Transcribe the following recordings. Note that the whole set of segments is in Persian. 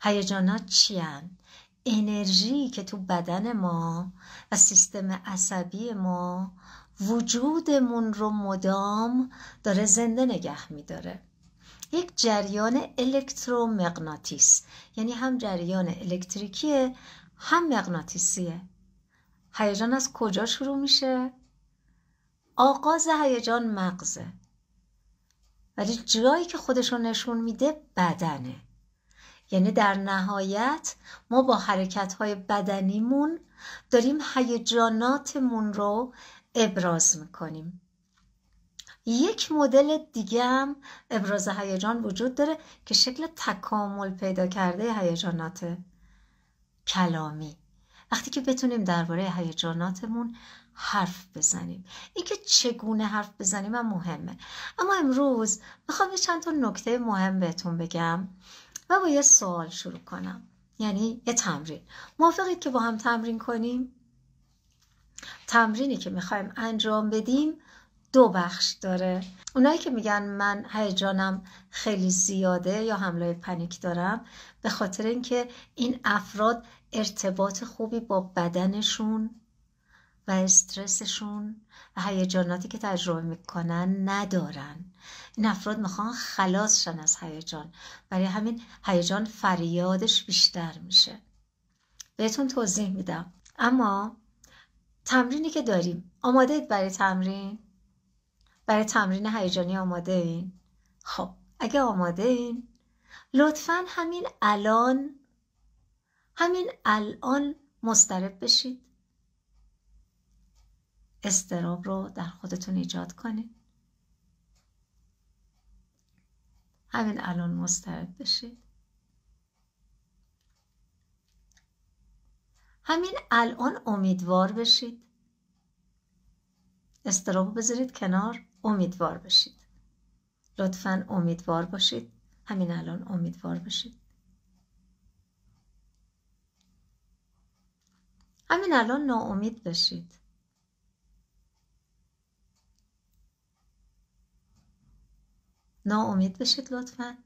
هیجانات چی هن؟ انرژی که تو بدن ما و سیستم عصبی ما وجودمون رو مدام داره زنده نگه میداره. یک جریان الکترومغناطیس، یعنی هم جریان الکتریکیه هم مغناطیسیه. هیجان از کجا شروع میشه؟ آغاز هیجان مغزه، ولی جایی که خودشون نشون میده بدنه. یعنی در نهایت ما با حرکت‌های بدنیمون داریم هیجاناتمون رو ابراز میکنیم. یک مدل دیگه هم ابراز هیجان وجود داره که شکل تکامل پیدا کرده هیجانات کلامی. وقتی که بتونیم درباره هیجاناتمون حرف بزنیم. اینکه چگونه حرف بزنیم هم مهمه. اما امروز میخوام یه چند تا نکته مهم بهتون بگم و با یه سوال شروع کنم، یعنی یه تمرین. موافقید که با هم تمرین کنیم؟ تمرینی که میخوایم انجام بدیم 2 بخش داره. اونایی که میگن من هیجانم خیلی زیاده یا حمله پنیک دارم، به خاطر اینکه این افراد ارتباط خوبی با بدنشون و استرسشون و هیجاناتی که تجربه میکنن ندارن. این افراد میخوان خلاص شن از هیجان، برای همین هیجان فریادش بیشتر میشه. بهتون توضیح میدم. اما تمرینی که داریم، آماده اید برای تمرین؟ برای تمرین هیجانی آماده این؟ خب اگه آماده این، لطفاً همین الان مضطرب بشید. اضطراب رو در خودتون ایجاد کنید. همین الان مضطرب بشید. همین الان امیدوار بشید. اضطراب رو بذارید کنار، امیدوار بشید. لطفاً امیدوار باشید. همین الان امیدوار بشید. همین الان ناامید بشید. ناامید بشید لطفاً.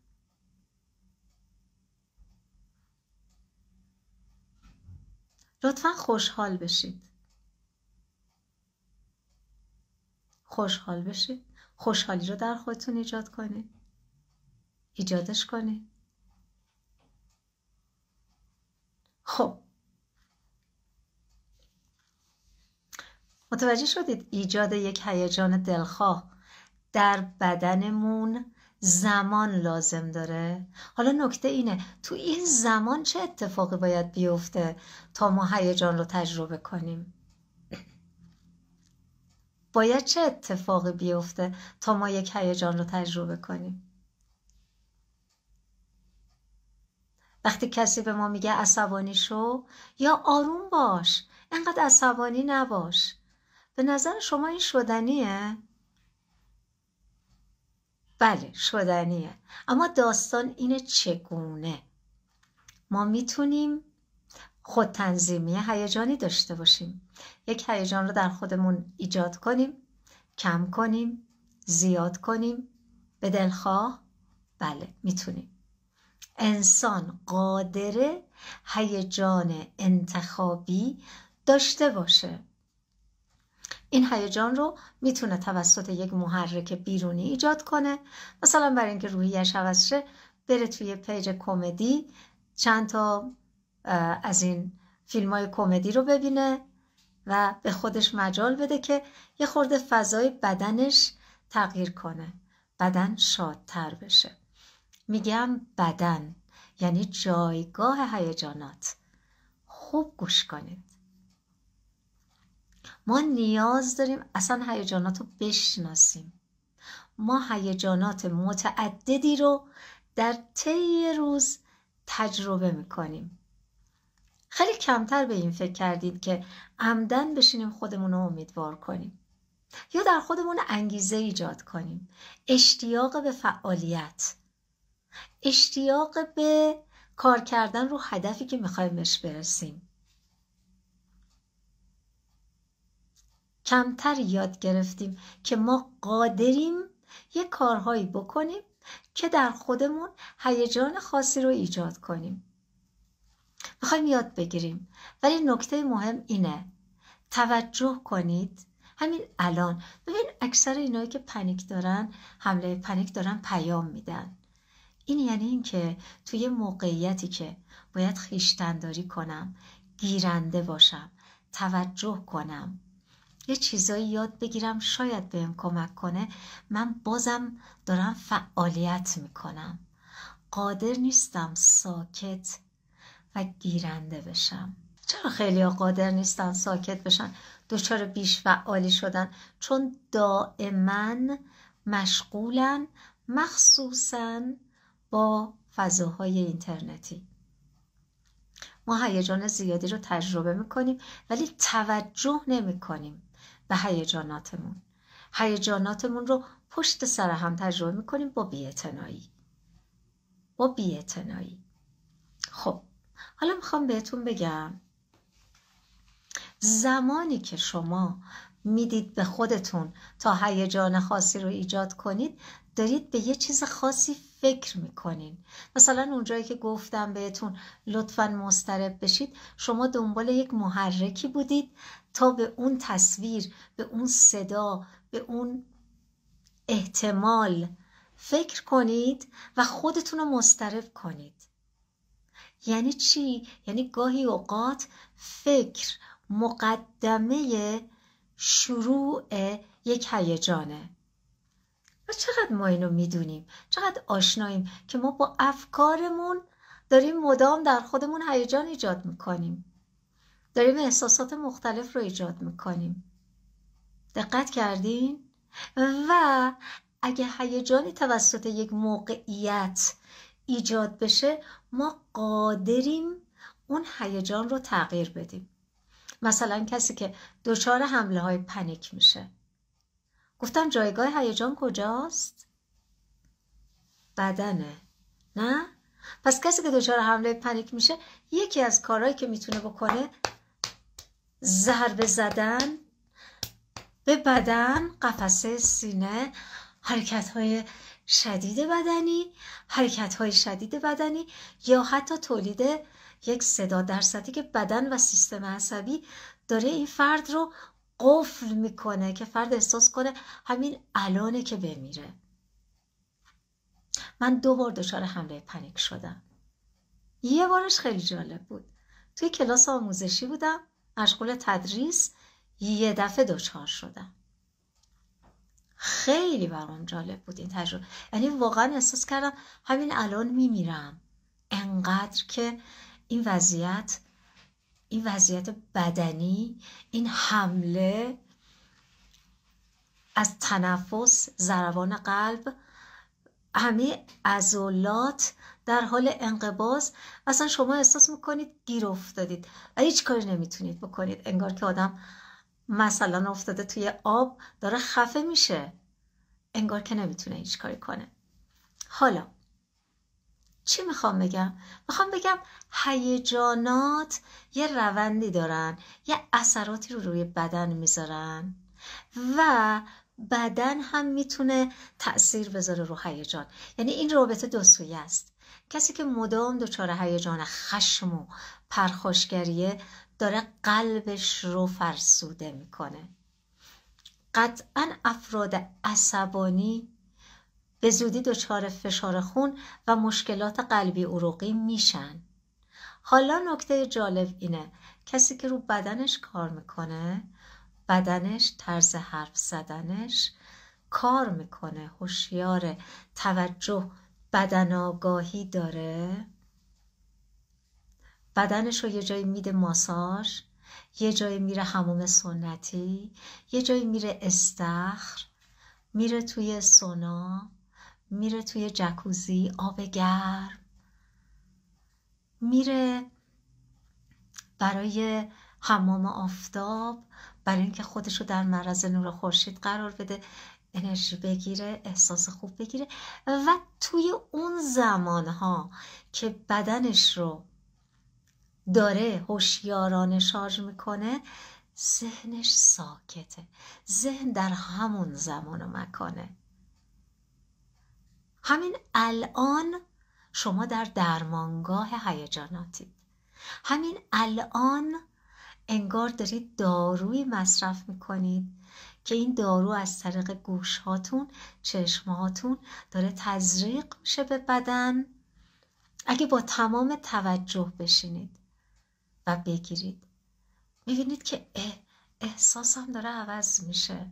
لطفاً خوشحال بشید. خوشحال بشید. خوشحالی رو در خودتون ایجاد کنید. ایجادش کنید. خب متوجه شدید ایجاد یک هیجان دلخواه در بدنمون زمان لازم داره؟ حالا نکته اینه تو این زمان چه اتفاقی باید بیفته تا ما هیجان رو تجربه کنیم؟ باید چه اتفاقی بیفته تا ما یک هیجان رو تجربه کنیم؟ وقتی کسی به ما میگه عصبانی شو یا آروم باش، اینقدر عصبانی نباش، به نظر شما این شدنیه؟ بله شدنیه. اما داستان اینه چگونه ما میتونیم خودتنظیمی هیجانی داشته باشیم. یک هیجان رو در خودمون ایجاد کنیم، کم کنیم، زیاد کنیم. به دلخواه بله میتونیم. انسان قادره هیجان انتخابی داشته باشه. این هیجان رو میتونه توسط یک محرک بیرونی ایجاد کنه. مثلا برای اینکه روحیش عوض شه بره توی پیج کمدی چند تا از این فیلم‌های کمدی رو ببینه و به خودش مجال بده که یه خورده فضای بدنش تغییر کنه، بدن شادتر بشه. میگم بدن یعنی جایگاه هیجانات. خوب گوش کنید. ما نیاز داریم اصلا هیجانات رو بشناسیم. ما هیجانات متعددی رو در طی روز تجربه میکنیم. خیلی کمتر به این فکر کردید که عمدن بشینیم خودمون رو امیدوار کنیم یا در خودمون انگیزه ایجاد کنیم. اشتیاق به فعالیت، اشتیاق به کار کردن رو هدفی که میخوایم بهش برسیم. کمتر یاد گرفتیم که ما قادریم یه کارهایی بکنیم که در خودمون هیجان خاصی رو ایجاد کنیم. میخوایم یاد بگیریم، ولی نکته مهم اینه توجه کنید همین الان. ببین اکثر اینایی که پنیک دارن، حمله پنیک دارن، پیام میدن. این یعنی این که توی موقعیتی که باید خویشتن‌داری کنم، گیرنده باشم، توجه کنم، یه چیزایی یاد بگیرم شاید بهم کمک کنه، من بازم دارم فعالیت میکنم. قادر نیستم ساکت و گیرنده بشم. چرا خیلی ها قادر نیستن ساکت بشن، دچار بیش فعالی شدن؟ چون دائما مشغولن، مخصوصا با فضاهای اینترنتی. ما هیجان زیادی رو تجربه میکنیم ولی توجه نمیکنیم به هیجاناتمون. هیجاناتمون رو پشت سر هم تجربه میکنیم با بی‌اعتنایی. خب حالا میخوام بهتون بگم زمانی که شما میدید به خودتون تا هیجان خاصی رو ایجاد کنید، دارید به یه چیز خاصی فکر میکنین. مثلا اونجایی که گفتم بهتون لطفاً مضطرب بشید، شما دنبال یک محرکی بودید تا به اون تصویر، به اون صدا، به اون احتمال فکر کنید و خودتون رو مضطرب کنید. یعنی چی؟ یعنی گاهی اوقات فکر مقدمه شروع یک هیجانه. و چقدر ما اینو میدونیم، چقدر آشناییم که ما با افکارمون داریم مدام در خودمون هیجان ایجاد میکنیم، داریم احساسات مختلف رو ایجاد میکنیم. دقت کردین؟ و اگه هیجانی توسط یک موقعیت ایجاد بشه، ما قادریم اون هیجان رو تغییر بدیم. مثلا کسی که دچار حمله های پنیک میشه، گفتم جایگاه هیجان کجاست؟ بدنه، نه؟ پس کسی که دچار حمله پنیک میشه، یکی از کارهایی که میتونه بکنه ضربه زدن به بدن، قفسه سینه، حرکت‌های شدید بدنی یا حتی تولید یک صدا در سطحی که بدن و سیستم عصبی داره این فرد رو قفل میکنه که فرد احساس کنه همین الانه که بمیره. من 2 بار دچار حمله پنیک شدم. یه بارش خیلی جالب بود. توی کلاس آموزشی بودم، مشغول تدریس، یه دفعه دچار شدم. خیلی برام جالب بود این تجربه. یعنی واقعا احساس کردم همین الان میمیرم. انقدر که این وضعیت بدنی، این حمله از تنفس، ضربان قلب، همه عضلات در انقباض انقباض، اصلا شما احساس میکنید گیر افتادید و هیچ کاری نمیتونید بکنید. انگار که آدم مثلا افتاده توی آب داره خفه میشه، انگار که نمیتونه هیچ کاری کنه. حالا چی میخوام بگم؟ میخوام بگم هیجانات یه روندی دارن، یه اثراتی رو روی بدن میذارن و بدن هم میتونه تأثیر بذاره رو هیجان. یعنی این رابطه 2 سویه است. کسی که مدام دچار هیجان خشم و پرخاشگریه، داره قلبش رو فرسوده میکنه. قطعا افراد عصبانی به زودی دچار فشار خون و مشکلات قلبی عروقی میشن. حالا نکته جالب اینه، کسی که رو بدنش کار میکنه، بدنش، طرز حرف زدنش کار میکنه، هوشیار، توجه، بدن آگاهی داره، بدنش رو یه جایی میده ماساژ، یه جایی میره حموم سنتی، یه جایی میره استخر، میره توی سونا، میره توی جکوزی آب گرم، میره برای حمام آفتاب، برای اینکه خودشو در معرض نور خورشید قرار بده، انرژی بگیره، احساس خوب بگیره. و توی اون زمانها که بدنش رو داره هوشیارانه شارژ میکنه، ذهنش ساکته. ذهن در همون زمان و مکانه. همین الان شما در درمانگاه هیجاناتید. همین الان انگار دارید داروی مصرف میکنید که این دارو از طریق گوشهاتون، چشمهاتون داره تزریق میشه به بدن. اگه با تمام توجه بشینید و بگیرید، میبینید که احساسم داره عوض میشه،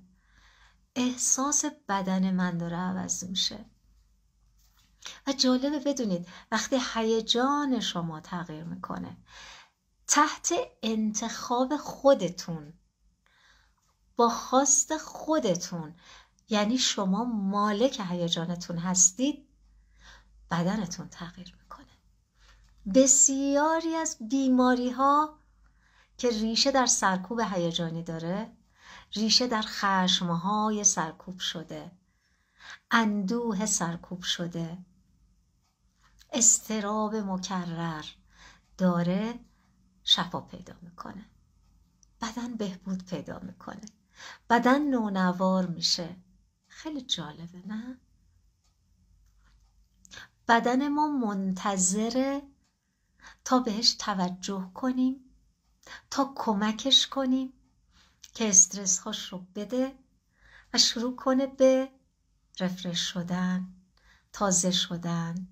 احساس بدن من داره عوض میشه. و جالبه بدونید وقتی هیجان شما تغییر میکنه تحت انتخاب خودتون، با خواست خودتون، یعنی شما مالک هیجانتون هستید، بدنتون تغییر میکنه. بسیاری از بیماری ها که ریشه در سرکوب هیجانی داره، ریشه در خشمهای سرکوب شده، اندوه سرکوب شده، اضطراب مکرر داره شفا پیدا میکنه، بدن بهبود پیدا میکنه، بدن نونوار میشه. خیلی جالبه نه؟ بدن ما منتظره تا بهش توجه کنیم، تا کمکش کنیم که استرس هاش رو بده و شروع کنه به رفرش شدن، تازه شدن.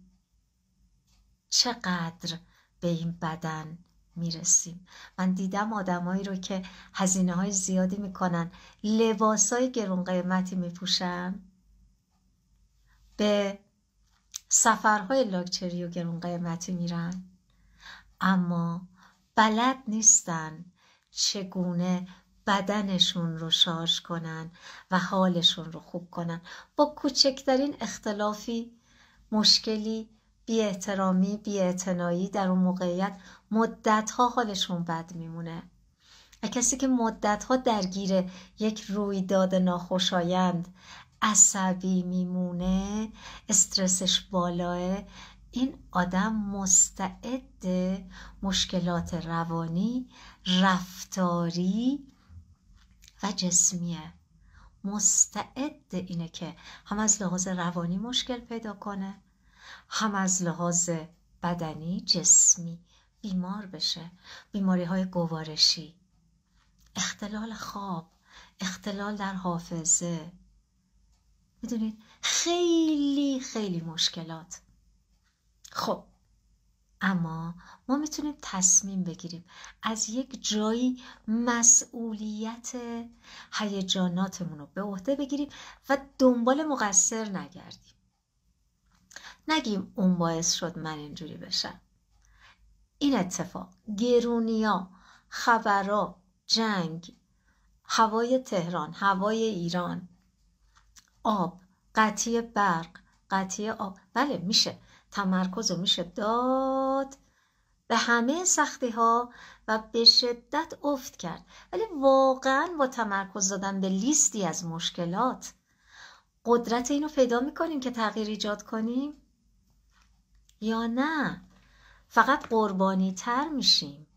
چقدر به این بدن میرسیم. من دیدم آدمایی رو که هزینه های زیادی میکنن، لباس های گرون قیمتی میپوشن، به سفرهای لاکچری و گرون قیمتی میرن، اما بلد نیستن چگونه بدنشون رو شارژ کنن و حالشون رو خوب کنن. با کوچکترین اختلافی، مشکلی، بی احترامی، بی اعتنایی در اون موقعیت مدتها حالشون بد میمونه. کسی که مدتها درگیر یک رویداد ناخوشایند عصبی میمونه، استرسش بالاه، این آدم مستعد مشکلات روانی، رفتاری و جسمیه. مستعد اینه که هم از لحاظ روانی مشکل پیدا کنه، هم از لحاظ بدنی، جسمی بیمار بشه. بیماری های گوارشی، اختلال خواب، اختلال در حافظه، میدونید خیلی خیلی مشکلات. خب اما ما میتونیم تصمیم بگیریم از یک جایی مسئولیت هیجاناتمون رو به عهده بگیریم و دنبال مقصر نگردیم. نگیم اون باعث شد من اینجوری بشم. این اتفاق، گرونیا، خبرها، جنگ، هوای تهران، هوای ایران، آب، قطعی برق، قطعی آب، بله میشه تمرکز رو میشه داد به همه سختی ها و به شدت افت کرد، ولی واقعا با تمرکز دادن به لیستی از مشکلات قدرت اینو پیدا میکنیم که تغییر ایجاد کنیم یا نه فقط قربانی تر میشیم؟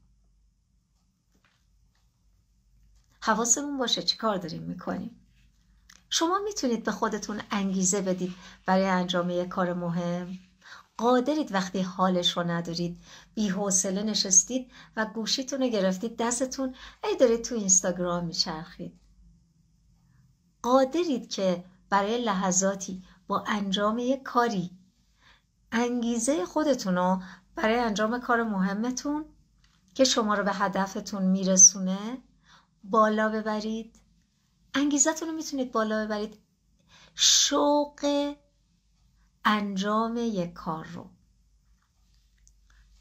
حواسمون باشه چی کار داریم میکنیم. شما میتونید به خودتون انگیزه بدید برای انجام یک کار مهم. قادرید وقتی حالش رو ندارید، بی حوصله نشستید و گوشیتون رو گرفتید دستتون، دارید تو اینستاگرام میچرخید. قادرید که برای لحظاتی با انجام یک کاری انگیزه خودتون رو برای انجام کار مهمتون که شما رو به هدفتون میرسونه بالا ببرید. انگیزتون رو میتونید بالا ببرید، شوق انجام یک کار رو.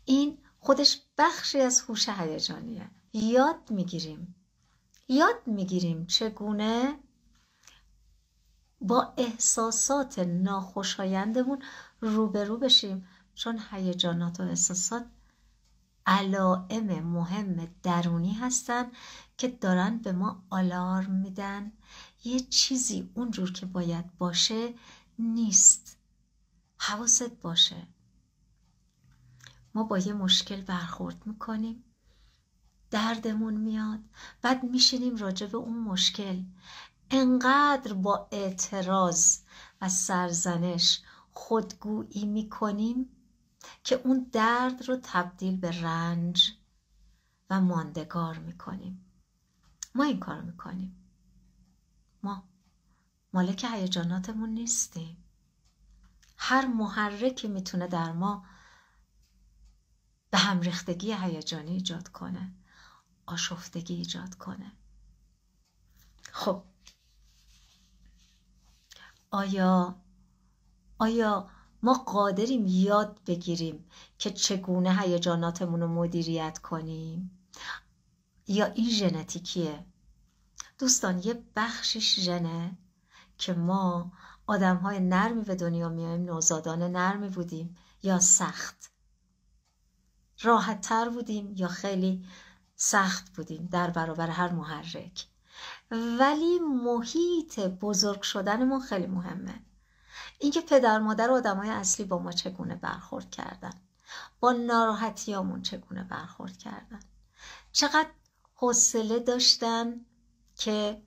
این خودش بخشی از هوش هیجانیه. یاد میگیریم چگونه با احساسات ناخوشایندمون روبرو بشیم، چون هیجانات و احساسات علائم مهم درونی هستن که دارن به ما آلارم میدن یه چیزی اونجور که باید باشه نیست. حواست باشه. ما با یه مشکل برخورد میکنیم، دردمون میاد، بعد میشینیم راجع به اون مشکل انقدر با اعتراض و سرزنش خودگویی میکنیم که اون درد رو تبدیل به رنج و ماندگار میکنیم. ما این کار میکنیم. ما مالک هیجاناتمون نیستیم. هر محرکی میتونه در ما به هم ریختگی هیجانی ایجاد کنه، آشفتگی ایجاد کنه. خب آیا ما قادریم یاد بگیریم که چگونه هیجاناتمون رو مدیریت کنیم؟ یا این ژنتیکیه؟ دوستان یه بخشش ژنه که ما آدم‌های نرمی به دنیا میایم، نوزادان نرمی بودیم یا سخت، راحت تر بودیم یا خیلی سخت بودیم در برابر هر محرک. ولی محیط بزرگ شدن ما خیلی مهمه. اینکه پدر مادر آدمای اصلی با ما چگونه برخورد کردن، با ناراحتیامون چگونه برخورد کردن، چقدر حوصله داشتن که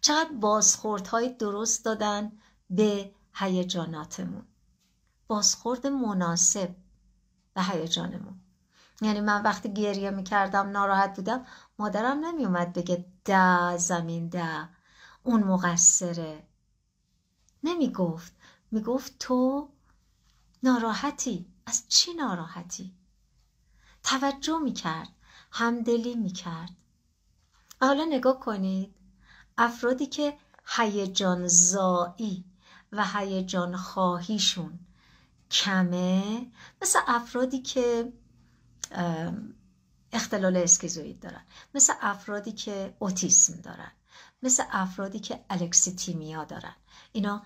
چقدر بازخوردهای درست دادن به هیجاناتمون، بازخورد مناسب به هیجانمون. یعنی من وقتی گریه میکردم، ناراحت بودم، مادرم نمیومد بگه ده زمین ده اون مقصره. نمیگفت، میگفت تو ناراحتی. از چی ناراحتی؟ توجه میکرد، همدلی میکرد. حالا نگاه کنید، افرادی که هیجان زایی و هیجان خواهیشون کمه، مثل افرادی که اختلال اسکیزوئید دارن، مثل افرادی که اوتیسم دارن، مثل افرادی که الکسیتیمیا دارن. اینا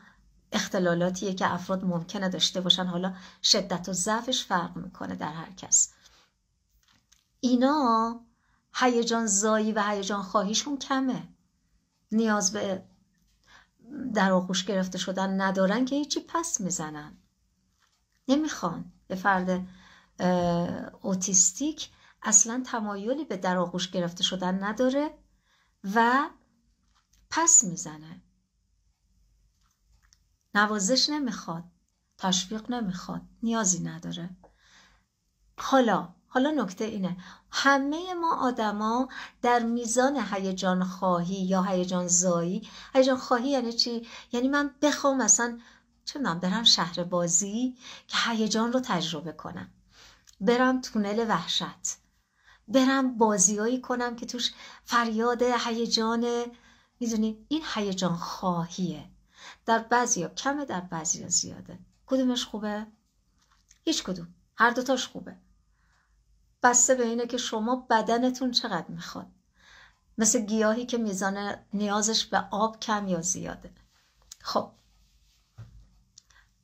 اختلالاتیه که افراد ممکنه داشته باشن، حالا شدت و ضعفش فرق میکنه در هر کس. اینا هیجان زایی و هیجان خواهیشون کمه، نیاز به در آغوش گرفته شدن ندارن که هیچی پس میزنن، نمیخوان. به فرد اوتیستیک اصلا تمایلی به در آغوش گرفته شدن نداره و پس میزنه، نوازش نمیخواد، تشویق نمیخواد، نیازی نداره. حالا نکته اینه، همه ما آدما در میزان هیجان خواهی یا هیجان زایی. هیجان خواهی یعنی چی؟ یعنی من بخوام مثلا چه می‌دونم برم شهر بازی که هیجان رو تجربه کنم، برم تونل وحشت، برم بازیایی کنم که توش فریاد هیجان، میدونی این هیجان خواهیه. در بعضیا کمه، در بعضیا زیاده. کدومش خوبه؟ هیچ کدوم، هر دوتاش خوبه، بسته به اینه که شما بدنتون چقدر میخواد. مثل گیاهی که میزان نیازش به آب کم یا زیاده. خب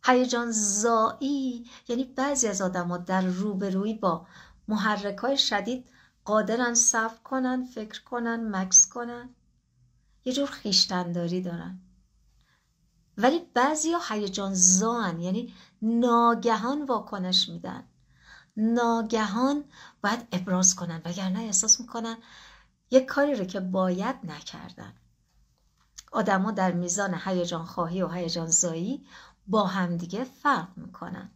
هیجان زایی یعنی بعضی از آدم‌ها در روبرویی با محرک‌های شدید قادرن صبر کنن، فکر کنن، مکث کنن، یه جور خویشتن‌داری دارن. ولی بعضیا هیجان زان، یعنی ناگهان واکنش میدن، ناگهان باید ابراز کنن، وگرنه احساس میکنن یک کاری رو که باید نکردن. آدما در میزان هیجان خواهی و هیجان زایی با همدیگه فرق میکنن.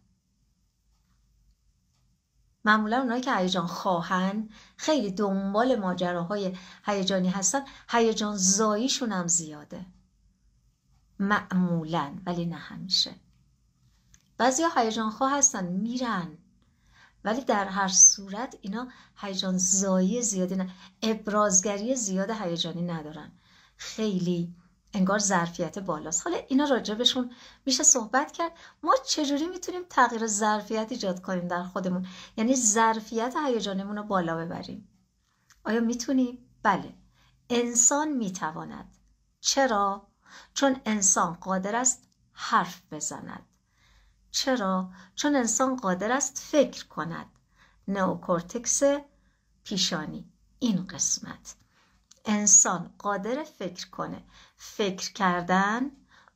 معمولا اونایی که هیجان خواهن خیلی دنبال ماجراهای هیجانی هستن، هیجان زاییشون هم زیاده معمولا، ولی نه همیشه. بعضیا هیجان خواه هستن میرن، ولی در هر صورت اینا هیجان زایی زیادی نه، ابرازگری زیاد هیجانی ندارن، خیلی انگار ظرفیت بالاست. حالا اینا راجبشون میشه صحبت کرد. ما چجوری میتونیم تغییر ظرفیت ایجاد کنیم در خودمون، یعنی ظرفیت هیجانمون رو بالا ببریم؟ آیا میتونیم؟ بله، انسان میتواند. چرا؟ چون انسان قادر است حرف بزند. چرا؟ چون انسان قادر است فکر کند. نئوکورتکس پیشانی، این قسمت، انسان قادر فکر کنه. فکر کردن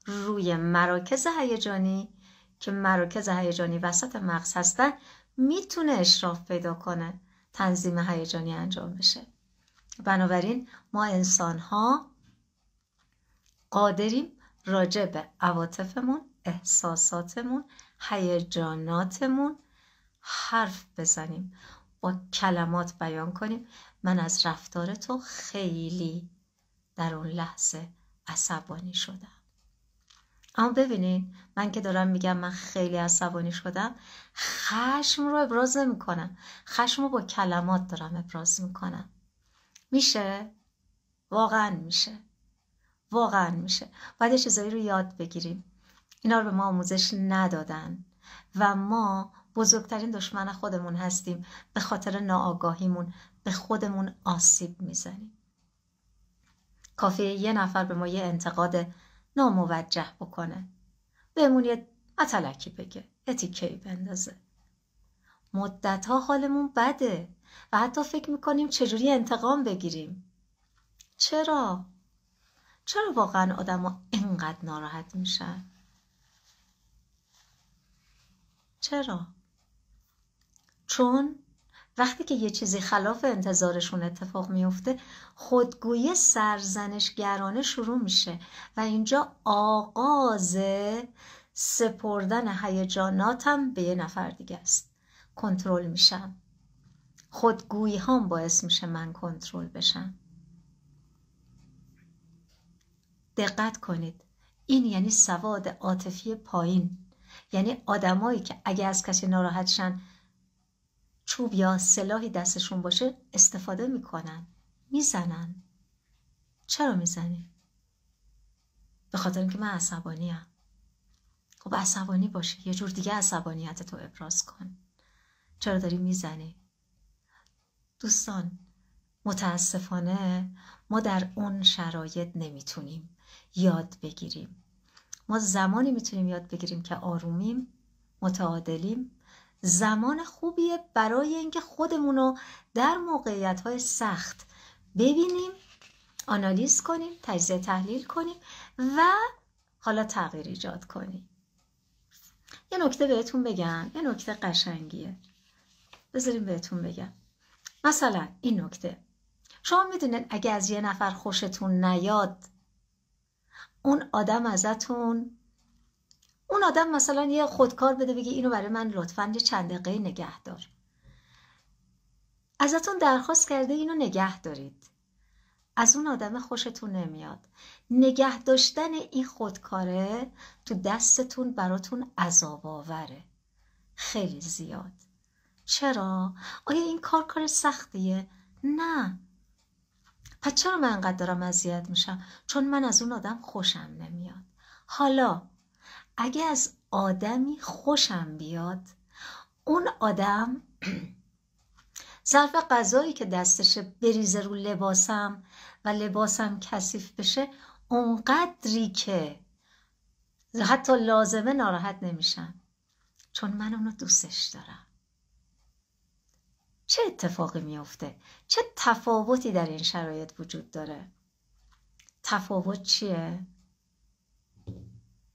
روی مراکز هیجانی که مراکز هیجانی وسط مغز هستن میتونه اشراف پیدا کنه، تنظیم هیجانی انجام بشه. بنابراین ما انسان ها قادریم راجع به عواطفمون، احساساتمون، هیجاناتمون حرف بزنیم، با کلمات بیان کنیم من از رفتار تو خیلی در اون لحظه عصبانی شدم. اما ببینین من که دارم میگم من خیلی عصبانی شدم، خشم رو ابراز نمی کنم، خشم رو با کلمات دارم ابراز میکنم. میشه؟ واقعا میشه، واقعا میشه. باید چیزایی رو یاد بگیریم. اینا رو به ما آموزش ندادن و ما بزرگترین دشمن خودمون هستیم. به خاطر ناآگاهیمون به خودمون آسیب میزنیم. کافیه یه نفر به ما یه انتقاد ناموجه بکنه، بهمون یه متلکی بگه، یه تیکه‌ای بندازه، مدت‌ها حالمون بده و حتی فکر میکنیم چجوری انتقام بگیریم. چرا واقعا آدم‌ها اینقدر ناراحت میشن؟ چرا؟ چون وقتی که یه چیزی خلاف انتظارشون اتفاق میفته، خودگویی سرزنشگرانه شروع میشه و اینجا آغاز سپردن هیجاناتم به یه نفر دیگه است. کنترل میشم. خودگویی هم باعث میشه من کنترل بشم. دقت کنید، این یعنی سواد عاطفی پایین. یعنی آدمایی که اگه از کسی ناراحت شن چوب یا سلاحی دستشون باشه استفاده میکنن، میزنن. چرا میزنی؟ به خاطر اینکه من عصبانیم. خب عصبانی باشه، یه جور دیگه عصبانیت تو ابراز کن. چرا داری میزنی؟ دوستان متاسفانه ما در اون شرایط نمیتونیم یاد بگیریم. ما زمانی میتونیم یاد بگیریم که آرومیم، متعادلیم. زمان خوبیه برای اینکه خودمونو در موقعیت‌های سخت ببینیم، آنالیز کنیم، تجزیه تحلیل کنیم و حالا تغییر ایجاد کنیم. یه نکته بهتون بگم، یه نکته قشنگیه، بذاریم بهتون بگم. مثلا این نکته، شما میدونین اگه از یه نفر خوشتون نیاد، اون آدم مثلا یه خودکار بده بگه اینو برای من لطفاً یه چند دقیقه نگه دار. ازتون درخواست کرده اینو نگه دارید. از اون آدم خوشتون نمیاد. نگه داشتن این خودکاره تو دستتون براتون عذاب آوره. خیلی زیاد. چرا؟ آیا این کار سختیه؟ نه. پس چرا من انقدر دارم اذیت میشم؟ چون من از اون آدم خوشم نمیاد. حالا اگه از آدمی خوشم بیاد، اون آدم ظرف غذایی که دستشه بریزه رو لباسم و لباسم کثیف بشه، اونقدری که حتی لازمه ناراحت نمیشم، چون من اونو دوستش دارم. چه اتفاقی میفته؟ چه تفاوتی در این شرایط وجود داره؟ تفاوت چیه؟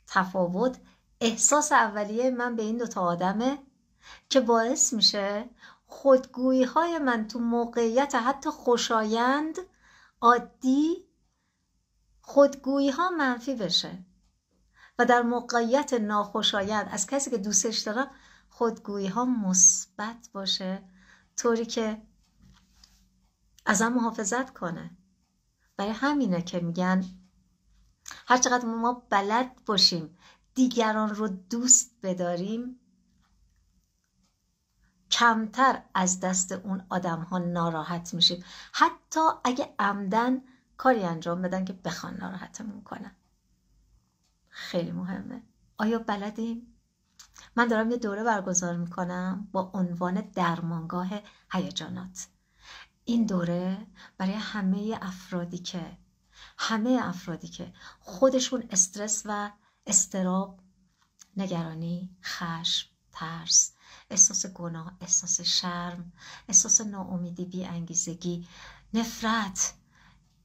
تفاوت احساس اولیه من به این دوتا آدمه که باعث میشه خودگویی های من تو موقعیت حتی خوشایند عادی، خودگویی ها منفی بشه و در موقعیت ناخوشایند از کسی که دوستش دارم خودگویی ها مثبت باشه، طوری که ازم محافظت کنه. برای همینه که میگن هر چقدر ما بلد باشیم دیگران رو دوست بداریم، کمتر از دست اون آدم ها ناراحت میشیم، حتی اگه عمدن کاری انجام بدن که بخوان ناراحتمون کنن. خیلی مهمه. آیا بلدیم؟ من دارم یه دوره برگزار میکنم با عنوان درمانگاه هیجانات. این دوره برای همه افرادی که خودشون استرس و اضطراب، نگرانی، خشم، ترس، احساس گناه، احساس شرم، احساس ناامیدی، بی‌انگیزگی، نفرت،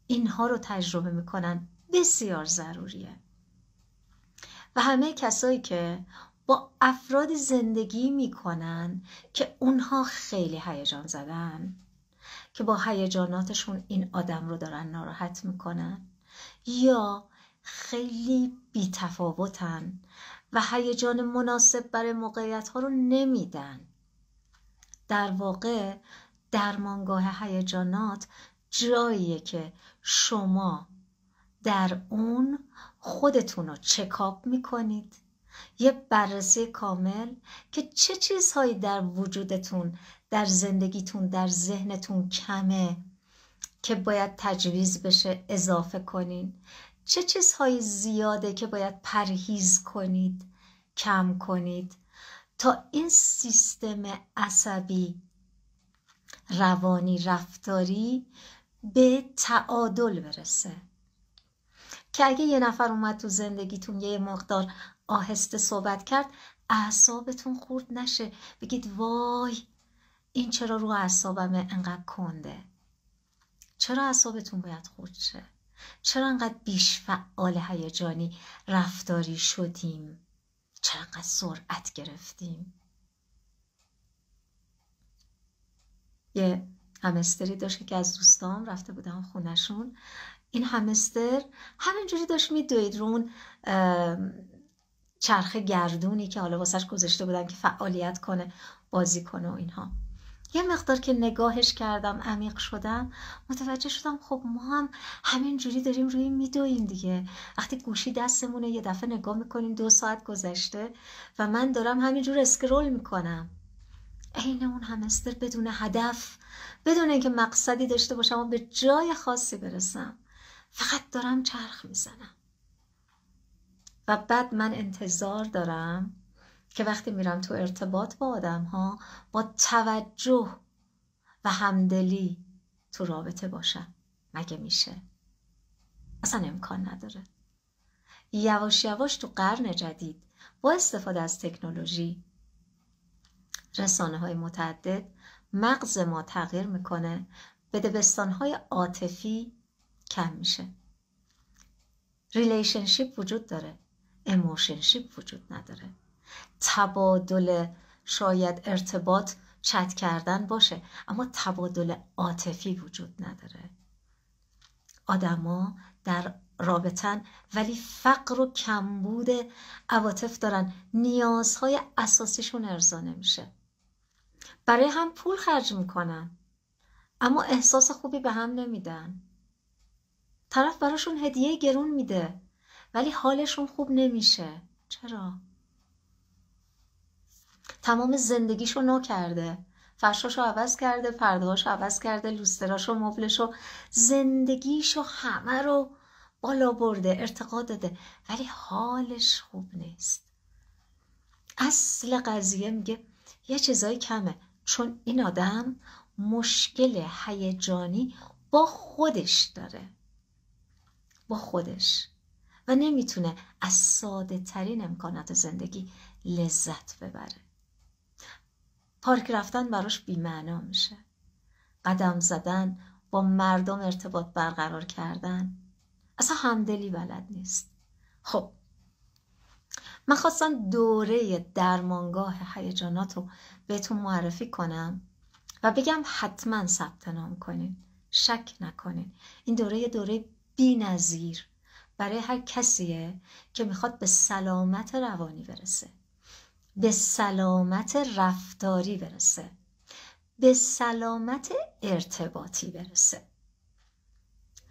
اینها رو تجربه میکنن، بسیار ضروریه. و همه کسایی که با افراد زندگی میکنن که اونها خیلی هیجان زدن، که با هیجاناتشون این آدم رو دارن ناراحت میکنن، یا خیلی بی‌تفاوتن و هیجان مناسب برای موقعیت ها رو نمیدن. در واقع درمانگاه هیجانات جاییه که شما در اون خودتون رو چکاپ میکنید، یه بررسی کامل که چه چیزهایی در وجودتون، در زندگیتون، در ذهنتون کمه که باید تجویز بشه اضافه کنین، چه چیزهایی زیاده که باید پرهیز کنید، کم کنید تا این سیستم عصبی، روانی، رفتاری به تعادل برسه. که اگه یه نفر اومد تو زندگیتون یه مقدار آهسته صحبت کرد، اعصابتون خورد نشه، بگید وای این چرا رو اعصابمه انقدر کنده. چرا اعصابتون باید خورد شه؟ چرا انقدر بیش فعال هیجانی رفتاری شدیم؟ چرا انقدر سرعت گرفتیم؟ یه همستری داشت که از دوستام رفته بودم خونشون. این همستر همینجوری داشت میدوید رو اون چرخ گردونی که حالا واسش گذاشته بودن که فعالیت کنه، بازی کنه و اینها. یه مقدار که نگاهش کردم، عمیق شدم، متوجه شدم خب ما هم همینجوری داریم روی میدویم دیگه. وقتی گوشی دستمونه یه دفعه نگاه میکنیم 2 ساعت گذشته و من دارم همینجور اسکرول میکنم، عین اون همستر، بدون هدف، بدون اینکه مقصدی داشته باشم و به جای خاصی برسم، فقط دارم چرخ میزنم. و بعد من انتظار دارم که وقتی میرم تو ارتباط با آدم ها با توجه و همدلی تو رابطه باشم. مگه میشه؟ اصلا امکان نداره. یواش یواش تو قرن جدید با استفاده از تکنولوژی، رسانه های متعدد، مغز ما تغییر میکنه، بدبستان های عاطفی کم میشه. ریلیشنشیپ وجود داره، ایموشنشیپ وجود نداره. تبادل شاید ارتباط، چت کردن باشه، اما تبادل عاطفی وجود نداره. آدما در رابطن ولی فقر و کمبود عواطف دارن، نیازهای اساسیشون ارضا نمیشه. برای هم پول خرج میکنن اما احساس خوبی به هم نمیدن. طرف براشون هدیه گرون میده ولی حالشون خوب نمیشه. چرا؟ تمام زندگیشو نو کرده، فرشاشو عوض کرده، پردهاشو عوض کرده، لوستراشو، مبلشو، زندگیشو همه رو بالا برده، ارتقا داده، ولی حالش خوب نیست. اصل قضیه میگه یه چیزایی کمه، چون این آدم مشکل هیجانی با خودش داره، با خودش، و نمیتونه از ساده ترین امکانات زندگی لذت ببره. پارک رفتن براش بی‌معنا میشه، قدم زدن، با مردم ارتباط برقرار کردن، اصلا همدلی بلد نیست. خب من خواستم دوره درمانگاه هیجانات رو بهتون معرفی کنم و بگم حتما ثبت نام کنین، شک نکنین. این دوره بی‌نظیر برای هر کسیه که میخواد به سلامت روانی برسه، به سلامت رفتاری برسه، به سلامت ارتباطی برسه.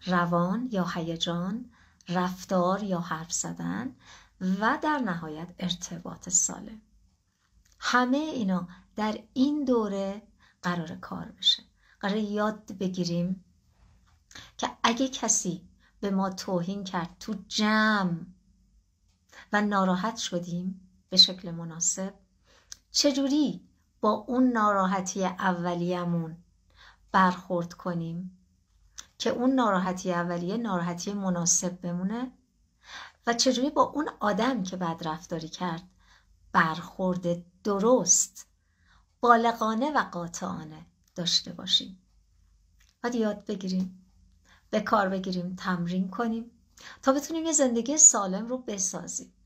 روان یا هیجان، رفتار یا حرف زدن و در نهایت ارتباط سالم. همه اینا در این دوره قرار کار بشه. قرار یاد بگیریم که اگه کسی به ما توهین کرد تو جمع و ناراحت شدیم به شکل مناسب، چجوری با اون ناراحتی اولیه‌مون برخورد کنیم که اون ناراحتی اولیه ناراحتی مناسب بمونه، و چجوری با اون آدم که بد رفتاری کرد برخورد درست، بالغانه و قاطعانه داشته باشیم. باید یاد بگیریم، به کار بگیریم، تمرین کنیم تا بتونیم یه زندگی سالم رو بسازیم.